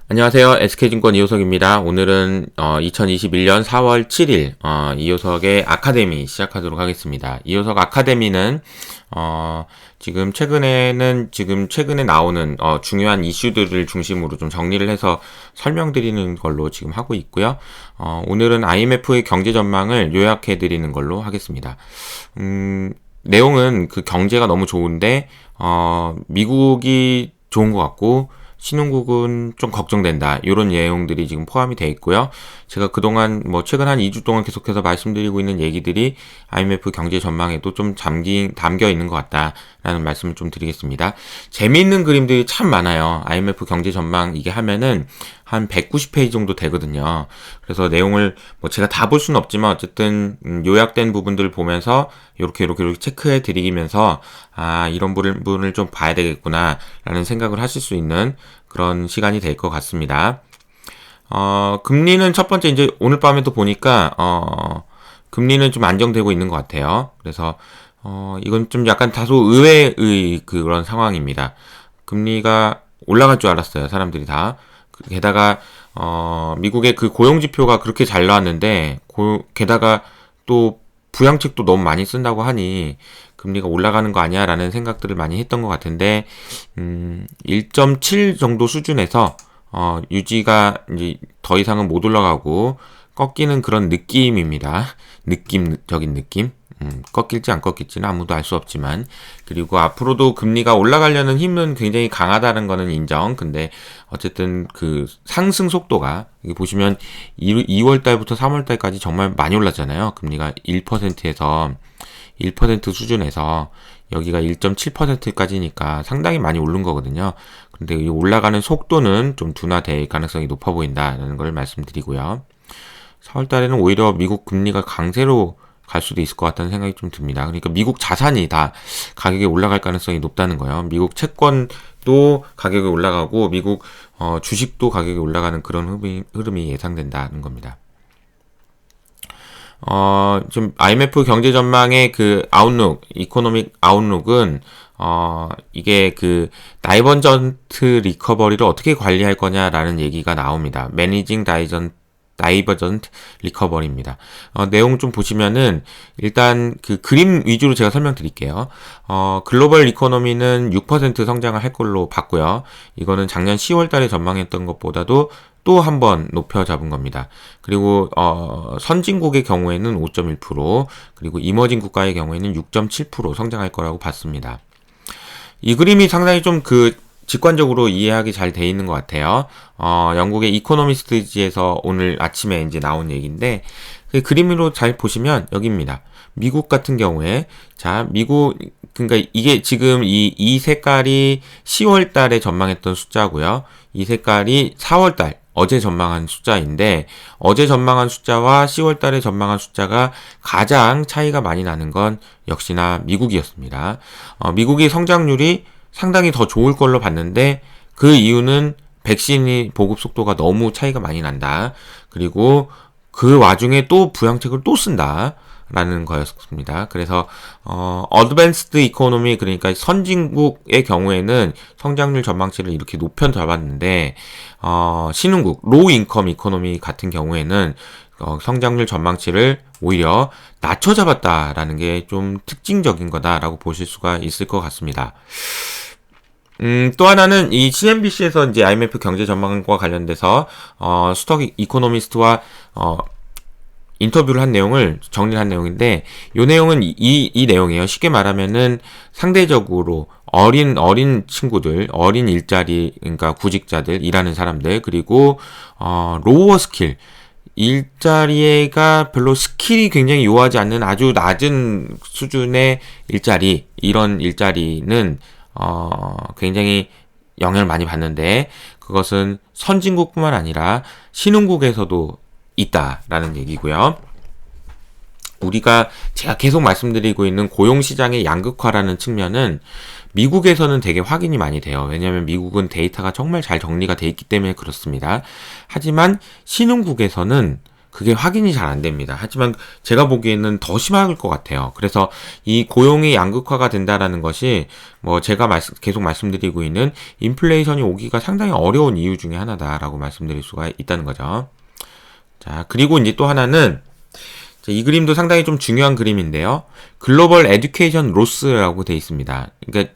안녕하세요. SK증권 이호석입니다. 오늘은 2021년 4월 7일 이호석의 아카데미 시작하도록 하겠습니다. 이호석 아카데미는 지금 최근에 나오는 중요한 이슈들을 중심으로 좀 정리를 해서 설명드리는 걸로 지금 하고 있고요. 오늘은 IMF의 경제 전망을 요약해 드리는 걸로 하겠습니다. 내용은 그 경제가 너무 좋은데 미국이 좋은 것 같고 신흥국은 좀 걱정된다. 이런 내용들이 지금 포함이 되어 있고요. 제가 그동안 최근 한 2주 동안 계속해서 말씀드리고 있는 얘기들이 IMF 경제 전망에도 좀 담겨 있는 것 같다라는 말씀을 좀 드리겠습니다. 재미있는 그림들이 참 많아요. IMF 경제 전망 이게 하면은 한 190페이지 정도 되거든요. 그래서 내용을 제가 다 볼 수는 없지만 어쨌든 요약된 부분들을 보면서 이렇게 체크해 드리면서 이런 부분을 좀 봐야 되겠구나 라는 생각을 하실 수 있는 그런 시간이 될 것 같습니다. 금리는 첫 번째 이제 오늘 밤에도 보니까 금리는 좀 안정되고 있는 것 같아요. 그래서 이건 좀 약간 다소 의외의 그런 상황입니다. 금리가 올라갈 줄 알았어요. 사람들이 다. 게다가 미국의 그 고용 지표가 그렇게 잘 나왔는데 게다가 또 부양책도 너무 많이 쓴다고 하니 금리가 올라가는 거 아니야 라는 생각들을 많이 했던 것 같은데 1.7 정도 수준에서 유지가 이제 더 이상은 못 올라가고 꺾이는 그런 느낌입니다. 느낌적인 느낌. 꺾일지 안 꺾일지는 아무도 알 수 없지만, 그리고 앞으로도 금리가 올라가려는 힘은 굉장히 강하다는 거는 인정. 근데 어쨌든 그 상승 속도가 여기 보시면 2월 달부터 3월 달까지 정말 많이 올랐잖아요. 금리가 1%에서 1% 수준에서 여기가 1.7%까지니까 상당히 많이 오른 거거든요. 근데 이 올라가는 속도는 좀 둔화될 가능성이 높아 보인다는 걸 말씀드리고요. 4월 달에는 오히려 미국 금리가 강세로 갈 수도 있을 것 같다는 생각이 좀 듭니다. 그러니까 미국 자산이 다 가격이 올라갈 가능성이 높다는 거예요. 미국 채권도 가격이 올라가고 미국 주식도 가격이 올라가는 그런 흐름이 예상된다는 겁니다. 좀 IMF 경제 전망의 그 이코노믹 아웃룩은 이게 그 다이버전트 리커버리를 어떻게 관리할 거냐라는 얘기가 나옵니다. 매니징 다이버전트 리커버리입니다. 내용 좀 보시면은 일단 그 그림 위주로 제가 설명드릴게요. 글로벌 이코노미는 6% 성장을 할 걸로 봤고요. 이거는 작년 10월 달에 전망했던 것보다도 또 한 번 높여 잡은 겁니다. 그리고 선진국의 경우에는 5.1%, 그리고 이머징 국가의 경우에는 6.7% 성장할 거라고 봤습니다. 이 그림이 상당히 좀 직관적으로 이해하기 잘 돼 있는 것 같아요. 영국의 이코노미스트지에서 오늘 아침에 이제 나온 얘기인데, 그 그림으로 잘 보시면 여기입니다. 미국 같은 경우에, 그러니까 이게 지금 이 색깔이 10월 달에 전망했던 숫자고요. 이 색깔이 4월 달, 어제 전망한 숫자인데, 어제 전망한 숫자와 10월 달에 전망한 숫자가 가장 차이가 많이 나는 건 역시나 미국이었습니다. 미국의 성장률이 상당히 더 좋을 걸로 봤는데, 그 이유는 백신이 보급 속도가 너무 차이가 많이 난다. 그리고 그 와중에 또 부양책을 또 쓴다. 라는 거였습니다. 그래서 어드밴스드 이코노미, 그러니까 선진국의 경우에는 성장률 전망치를 이렇게 높여 잡았는데 신흥국 로우 인컴 이코노미 같은 경우에는 성장률 전망치를 오히려 낮춰 잡았다라는 게 좀 특징적인 거다라고 보실 수가 있을 것 같습니다. 또 하나는 이 CNBC에서 이제 IMF 경제 전망과 관련돼서 스톡 이코노미스트와 인터뷰를 한 내용을 정리를 한 내용인데, 이 내용은 이 내용이에요. 쉽게 말하면은 상대적으로 어린 친구들, 어린 일자리, 그러니까 구직자들, 일하는 사람들, 그리고 로워 스킬, 일자리가 별로 스킬이 굉장히 요하지 않는 아주 낮은 수준의 일자리, 이런 일자리는 굉장히 영향을 많이 받는데, 그것은 선진국뿐만 아니라 신흥국에서도 있다라는 얘기고요. 제가 계속 말씀드리고 있는 고용시장의 양극화라는 측면은 미국에서는 되게 확인이 많이 돼요. 왜냐하면 미국은 데이터가 정말 잘 정리가 돼 있기 때문에 그렇습니다. 하지만 신흥국에서는 그게 확인이 잘 안 됩니다. 하지만 제가 보기에는 더 심할 것 같아요. 그래서 이 고용이 양극화가 된다라는 것이 뭐 제가 계속 말씀드리고 있는 인플레이션이 오기가 상당히 어려운 이유 중에 하나다라고 말씀드릴 수가 있다는 거죠. 자, 그리고 이제 또 하나는 이 그림도 상당히 좀 중요한 그림인데요. 글로벌 에듀케이션 로스라고 되어 있습니다. 그러니까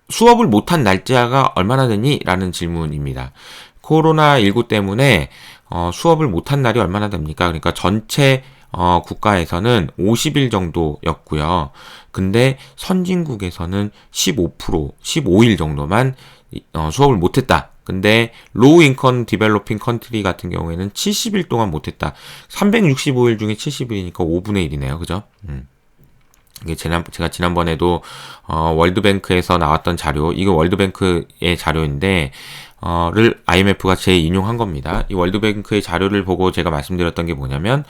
수업을 못한 날짜가 얼마나 되니? 라는 질문입니다. 코로나19 때문에 수업을 못한 날이 얼마나 됩니까? 그러니까 전체 국가에서는 50일 정도였고요. 근데 선진국에서는 15일 정도만 수업을 못했다. 근데 로우 인컴 디벨로핑 컨트리 같은 경우에는 70일 동안 못했다. 365일 중에 70일이니까 5분의 1이네요. 그죠? 이게 제가 지난번에도 월드뱅크에서 나왔던 자료, 이거 월드뱅크의 자료인데 를 IMF가 재인용한 겁니다. 이 월드뱅크의 자료를 보고 제가 말씀드렸던 게 뭐냐면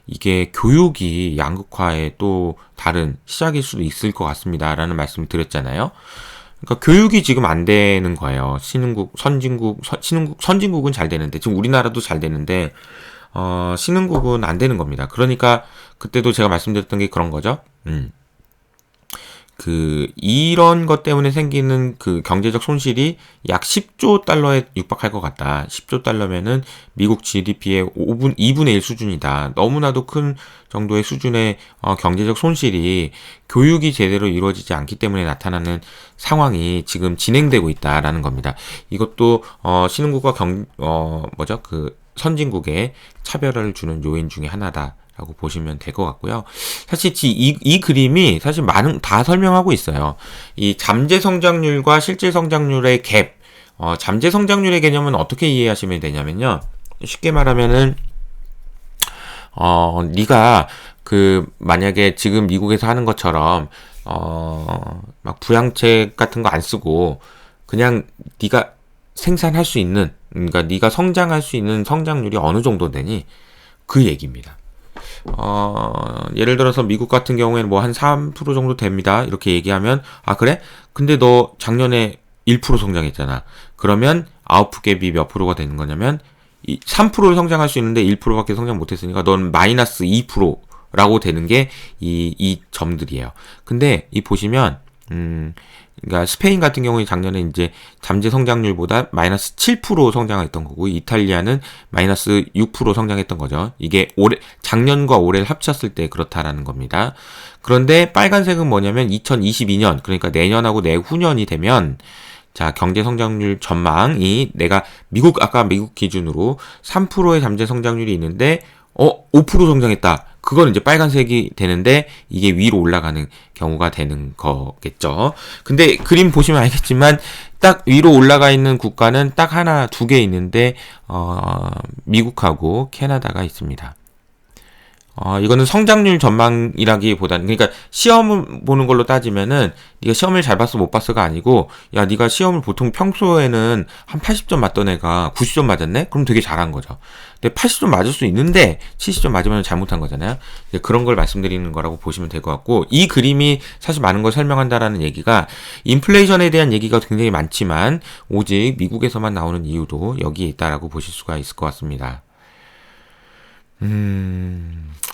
이게 교육이 양극화의 또 다른 시작일 수도 있을 것 같습니다라는 말씀을 드렸잖아요. 그러니까 교육이 지금 안 되는 거예요. 선진국은 잘 되는데, 지금 우리나라도 잘 되는데, 신흥국은 안 되는 겁니다. 그러니까, 그때도 제가 말씀드렸던 게 그런 거죠. 이런 것 때문에 생기는 그 경제적 손실이 약 10조 달러에 육박할 것 같다. 10조 달러면은 미국 GDP의 2분의 1 수준이다. 너무나도 큰 정도의 수준의 경제적 손실이 교육이 제대로 이루어지지 않기 때문에 나타나는 상황이 지금 진행되고 있다라는 겁니다. 이것도 신흥국과 선진국의 차별을 주는 요인 중에 하나다. 라고 보시면 될 것 같고요. 사실 이 그림이 사실 다 설명하고 있어요. 이 잠재 성장률과 실제 성장률의 갭, 잠재 성장률의 개념은 어떻게 이해하시면 되냐면요. 쉽게 말하면은, 네가 만약에 지금 미국에서 하는 것처럼, 막 부양책 같은 거 안 쓰고, 그냥 네가 생산할 수 있는, 그러니까 네가 성장할 수 있는 성장률이 어느 정도 되니? 그 얘기입니다. 예를 들어서 미국 같은 경우에는 뭐 한 3% 정도 됩니다. 이렇게 얘기하면, 그래? 근데 너 작년에 1% 성장했잖아. 그러면 아웃풋 갭이 몇 프로가 되는 거냐면, 3%를 성장할 수 있는데 1%밖에 성장 못했으니까 넌 마이너스 2%라고 되는 게 이 점들이에요. 근데 보시면, 그러니까 스페인 같은 경우에 작년에 이제 잠재 성장률보다 마이너스 7% 성장했던 거고, 이탈리아는 마이너스 6% 성장했던 거죠. 이게 작년과 올해를 합쳤을 때 그렇다라는 겁니다. 그런데 빨간색은 뭐냐면 2022년, 그러니까 내년하고 내후년이 되면, 자, 경제 성장률 전망이 아까 미국 기준으로 3%의 잠재 성장률이 있는데, 5% 성장했다. 그건 이제 빨간색이 되는데 이게 위로 올라가는 경우가 되는 거겠죠. 근데 그림 보시면 알겠지만 딱 위로 올라가 있는 국가는 딱 하나, 두 개 있는데 미국하고 캐나다가 있습니다. 이거는 성장률 전망이라기보다는, 그러니까 시험을 보는 걸로 따지면은 네가 시험을 잘 봤어 못 봤어가 아니고, 야 네가 시험을 보통 평소에는 한 80점 맞던 애가 90점 맞았네? 그럼 되게 잘한 거죠. 근데 80점 맞을 수 있는데 70점 맞으면 잘못한 거잖아요. 그런 걸 말씀드리는 거라고 보시면 될 것 같고, 이 그림이 사실 많은 걸 설명한다라는 얘기가, 인플레이션에 대한 얘기가 굉장히 많지만 오직 미국에서만 나오는 이유도 여기에 있다라고 보실 수가 있을 것 같습니다.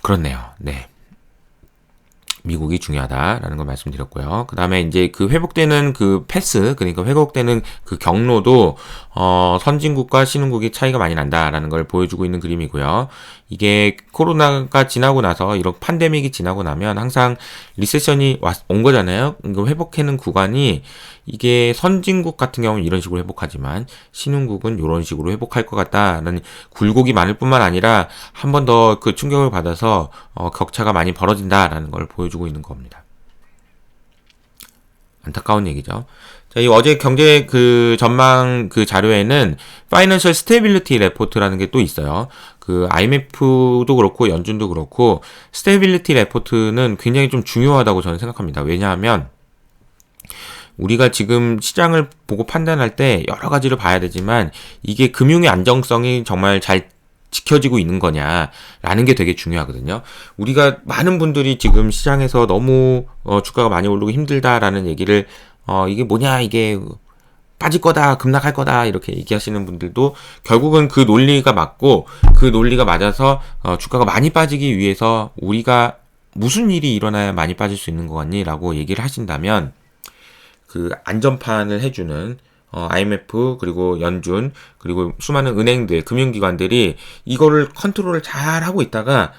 그렇네요. 네. 미국이 중요하다라는 걸 말씀드렸고요. 그 다음에 이제 회복되는 패스, 그러니까 회복되는 경로도, 선진국과 신흥국이 차이가 많이 난다라는 걸 보여주고 있는 그림이고요. 이게 코로나가 지나고 나서, 이런 팬데믹이 지나고 나면 항상 리세션이 온 거잖아요. 회복하는 구간이, 이게 선진국 같은 경우는 이런 식으로 회복하지만 신흥국은 이런 식으로 회복할 것 같다라는 굴곡이 많을 뿐만 아니라 한 번 더 충격을 받아서 격차가 많이 벌어진다라는 걸 보여주고 있는 겁니다. 안타까운 얘기죠. 자, 이 어제 경제 전망 자료에는 파이낸셜 스테빌리티 레포트라는 게 또 있어요. IMF도 그렇고 연준도 그렇고 스테빌리티 레포트는 굉장히 좀 중요하다고 저는 생각합니다. 왜냐하면 우리가 지금 시장을 보고 판단할 때 여러 가지를 봐야 되지만 이게 금융의 안정성이 정말 잘 지켜지고 있는 거냐라는 게 되게 중요하거든요. 우리가 많은 분들이 지금 시장에서 너무 주가가 많이 오르고 힘들다라는 얘기를 이게 뭐냐, 이게 빠질 거다, 급락할 거다 이렇게 얘기하시는 분들도 결국은 그 논리가 맞고 그 논리가 맞아서 주가가 많이 빠지기 위해서 우리가 무슨 일이 일어나야 많이 빠질 수 있는 거 같니? 라고 얘기를 하신다면 그 안전판을 해주는 IMF 그리고 연준 그리고 수많은 은행들 금융기관들이 이거를 컨트롤을 잘 하고 있다가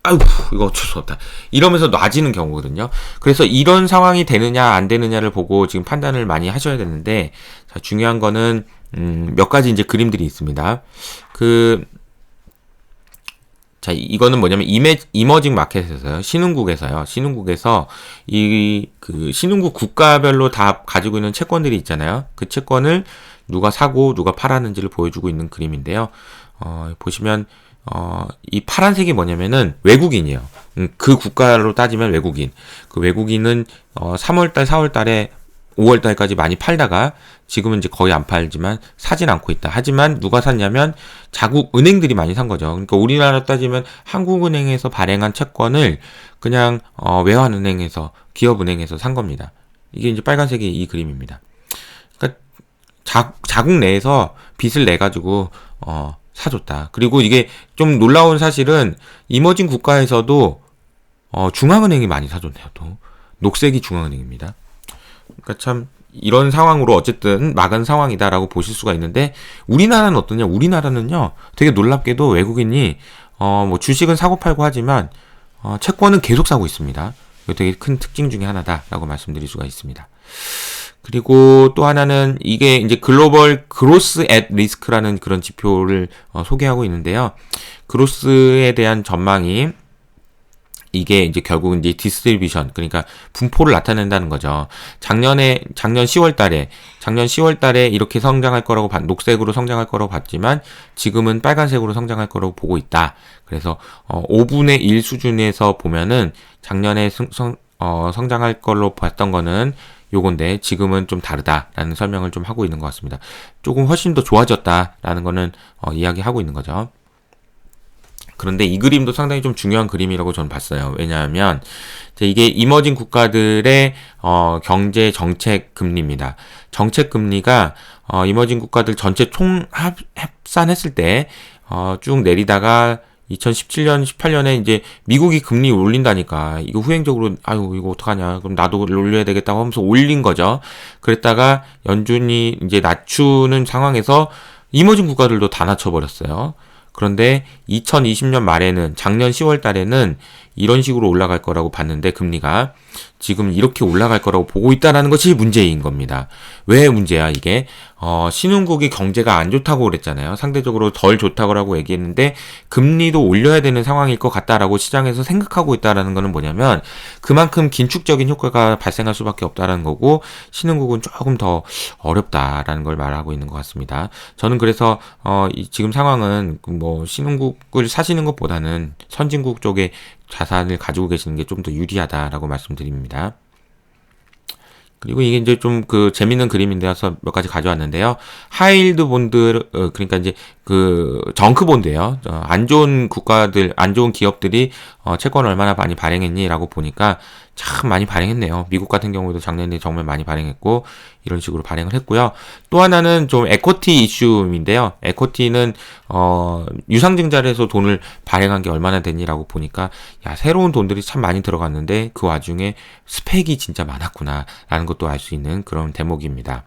아이고 이거 어쩔 수 없다 이러면서 놔지는 경우거든요. 그래서 이런 상황이 되느냐 안 되느냐를 보고 지금 판단을 많이 하셔야 되는데 자, 중요한 거는 몇 가지 이제 그림들이 있습니다. 자, 이거는 뭐냐면 이머징 마켓에서요. 신흥국에서 그 신흥국 국가별로 다 가지고 있는 채권들이 있잖아요. 그 채권을 누가 사고 누가 팔았는지를 보여주고 있는 그림인데요. 보시면 이 파란색이 뭐냐면은 외국인이에요. 그 국가로 따지면 외국인. 그 외국인은 3월달, 4월달에 5월달까지 많이 팔다가 지금은 이제 거의 안 팔지만 사진 않고 있다. 하지만 누가 샀냐면 자국 은행들이 많이 산 거죠. 그러니까 우리나라 따지면 한국은행에서 발행한 채권을 그냥 외환은행에서 기업은행에서 산 겁니다. 이게 이제 빨간색이 이 그림입니다. 그러니까 자국 내에서 빚을 내 가지고 사줬다. 그리고 이게 좀 놀라운 사실은 이머징 국가에서도 중앙은행이 많이 사줬네요. 또 녹색이 중앙은행입니다. 그러니까 참 이런 상황으로 어쨌든 막은 상황이다라고 보실 수가 있는데 우리나라는 어떠냐? 우리나라는요 되게 놀랍게도 외국인이 뭐 주식은 사고 팔고 하지만 채권은 계속 사고 있습니다. 이거 되게 큰 특징 중에 하나다라고 말씀드릴 수가 있습니다. 그리고 또 하나는 이게 이제 글로벌 그로스 앳 리스크라는 그런 지표를 소개하고 있는데요. 그로스에 대한 전망이 이게 이제 결국은 이제 디스트리뷰션 그러니까 분포를 나타낸다는 거죠. 작년 10월 달에 이렇게 성장할 거라고 녹색으로 성장할 거라고 봤지만 지금은 빨간색으로 성장할 거라고 보고 있다. 그래서 5분의 1 수준에서 보면은 작년에 성장할 걸로 봤던 거는 요건데 지금은 좀 다르다라는 설명을 좀 하고 있는 것 같습니다. 조금 훨씬 더 좋아졌다라는 거는 이야기하고 있는 거죠. 그런데 이 그림도 상당히 좀 중요한 그림이라고 저는 봤어요. 왜냐하면 이게 이머징 국가들의 경제 정책 금리입니다. 정책 금리가 이머징 국가들 전체 합산했을 때 쭉 내리다가 2017년, 18년에 이제 미국이 금리 올린다니까 이거 후행적으로 아유 이거 어떡하냐 그럼 나도 올려야 되겠다고 하면서 올린 거죠. 그랬다가 연준이 이제 낮추는 상황에서 이머징 국가들도 다 낮춰버렸어요. 그런데 2020년 말에는 작년 10월 달에는 이런 식으로 올라갈 거라고 봤는데 금리가 지금 이렇게 올라갈 거라고 보고 있다는 것이 문제인 겁니다. 왜 문제야 이게? 신흥국이 경제가 안 좋다고 그랬잖아요. 상대적으로 덜 좋다고 얘기했는데 금리도 올려야 되는 상황일 것 같다라고 시장에서 생각하고 있다라는 거는 뭐냐면 그만큼 긴축적인 효과가 발생할 수밖에 없다라는 거고 신흥국은 조금 더 어렵다라는 걸 말하고 있는 것 같습니다. 저는 그래서 지금 상황은 뭐 신흥국을 사시는 것보다는 선진국 쪽에 자산을 가지고 계시는 게 좀 더 유리하다라고 말씀드립니다. 그리고 이게 이제 좀 그 재밌는 그림인데서 몇 가지 가져왔는데요. 하이힐드 본드, 그러니까 이제 그 정크 본드예요. 안 좋은 국가들, 안 좋은 기업들이 채권을 얼마나 많이 발행했니라고 보니까 참 많이 발행했네요. 미국 같은 경우도 작년에 정말 많이 발행했고 이런 식으로 발행을 했고요. 또 하나는 좀 에쿼티 이슈인데요. 에쿼티는 유상증자에서 돈을 발행한 게 얼마나 됐니라고 보니까 야 새로운 돈들이 참 많이 들어갔는데 그 와중에 스펙이 진짜 많았구나라는 것도 알 수 있는 그런 대목입니다.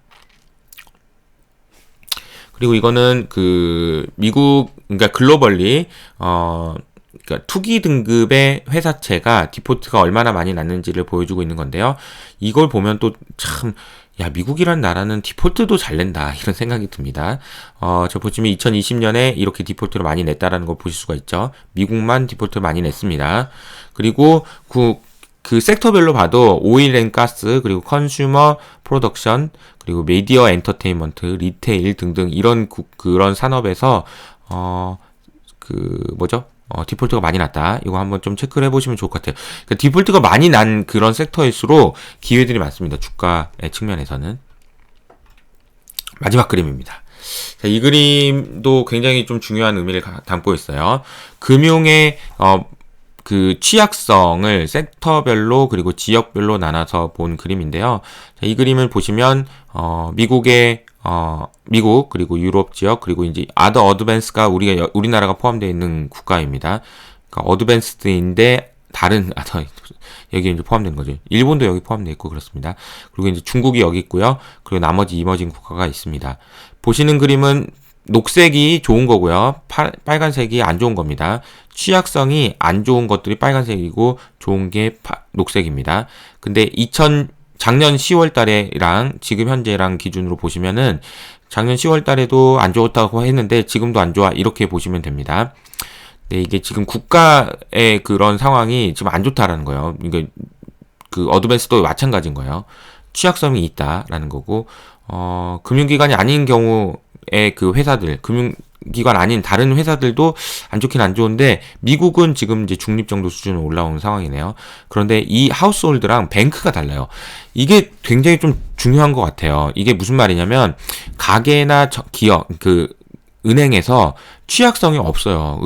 그리고 이거는 그 미국 그러니까 글로벌리 그러니까 투기 등급의 회사채가 디폴트가 얼마나 많이 났는지를 보여주고 있는 건데요. 이걸 보면 또 참 야 미국이란 나라는 디폴트도 잘 낸다 이런 생각이 듭니다. 저 보시면 2020년에 이렇게 디폴트를 많이 냈다라는 걸 보실 수가 있죠. 미국만 디폴트를 많이 냈습니다. 그리고 그 섹터별로 봐도 오일 앤 가스 그리고 컨슈머 프로덕션 그리고 미디어 엔터테인먼트 리테일 등등 이런 그런 산업에서 디폴트가 많이 났다. 이거 한번 좀 체크를 해보시면 좋을 것 같아요. 그러니까 디폴트가 많이 난 그런 섹터일수록 기회들이 많습니다. 주가의 측면에서는. 마지막 그림입니다. 자, 이 그림도 굉장히 좀 중요한 의미를 담고 있어요. 금융의 그 취약성을 섹터별로 그리고 지역별로 나눠서 본 그림인데요. 자, 이 그림을 보시면 미국의 미국, 그리고 유럽 지역, 그리고 이제 other advance가 우리나라가 포함되어 있는 국가입니다. 그러니까 어드밴스드인데 다른 여기 이제 포함된 거죠. 일본도 여기 포함되어 있고 그렇습니다. 그리고 이제 중국이 여기 있고요. 그리고 나머지 이머징 국가가 있습니다. 보시는 그림은 녹색이 좋은 거고요. 빨간색이 안 좋은 겁니다. 취약성이 안 좋은 것들이 빨간색이고 좋은 게 녹색입니다. 근데 작년 10월 달에랑 지금 현재랑 기준으로 보시면은 작년 10월 달에도 안 좋았다고 했는데 지금도 안 좋아. 이렇게 보시면 됩니다. 네, 이게 지금 국가의 그런 상황이 지금 안 좋다라는 거예요. 이게 그 어드밴스도 마찬가지인 거예요. 취약성이 있다라는 거고, 금융기관이 아닌 경우에 그 회사들, 금융기관 아닌 다른 회사들도 안 좋긴 안 좋은데, 미국은 지금 이제 중립 정도 수준으로 올라오는 상황이네요. 그런데 이 하우스홀드랑 뱅크가 달라요. 이게 굉장히 좀 중요한 것 같아요. 이게 무슨 말이냐면, 가게나 기업, 은행에서 취약성이 없어요.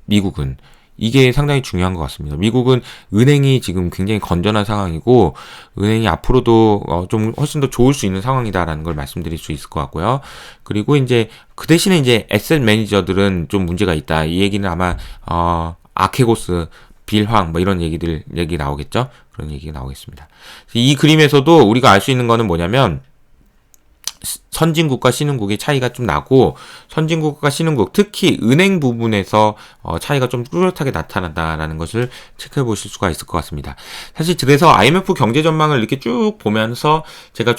미국은. 이게 상당히 중요한 것 같습니다. 미국은 은행이 지금 굉장히 건전한 상황이고, 은행이 앞으로도 좀 훨씬 더 좋을 수 있는 상황이다라는 걸 말씀드릴 수 있을 것 같고요. 그리고 이제 그 대신에 이제 에셋 매니저들은 좀 문제가 있다. 이 얘기는 아마, 아케고스, 빌황, 뭐 이런 얘기 나오겠죠? 그런 얘기가 나오겠습니다. 이 그림에서도 우리가 알 수 있는 거는 뭐냐면, 선진국과 신흥국의 차이가 좀 나고, 선진국과 신흥국, 특히 은행 부분에서 차이가 좀 뚜렷하게 나타난다라는 것을 체크해 보실 수가 있을 것 같습니다. 사실 그래서 IMF 경제 전망을 이렇게 쭉 보면서 제가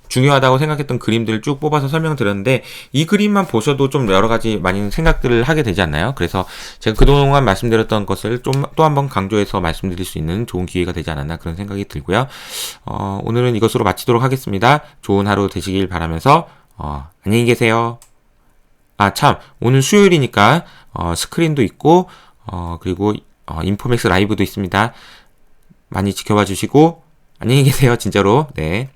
중요하다고 생각했던 그림들을 쭉 뽑아서 설명드렸는데, 이 그림만 보셔도 좀 여러 가지 많은 생각들을 하게 되지 않나요? 그래서 제가 그동안 말씀드렸던 것을 좀 또 한번 강조해서 말씀드릴 수 있는 좋은 기회가 되지 않았나 그런 생각이 들고요. 오늘은 이것으로 마치도록 하겠습니다. 좋은 하루 되시길 바라면서 안녕히 계세요. 오늘 수요일이니까 스크린도 있고 그리고 인포맥스 라이브도 있습니다. 많이 지켜봐 주시고 안녕히 계세요. 진짜로. 네.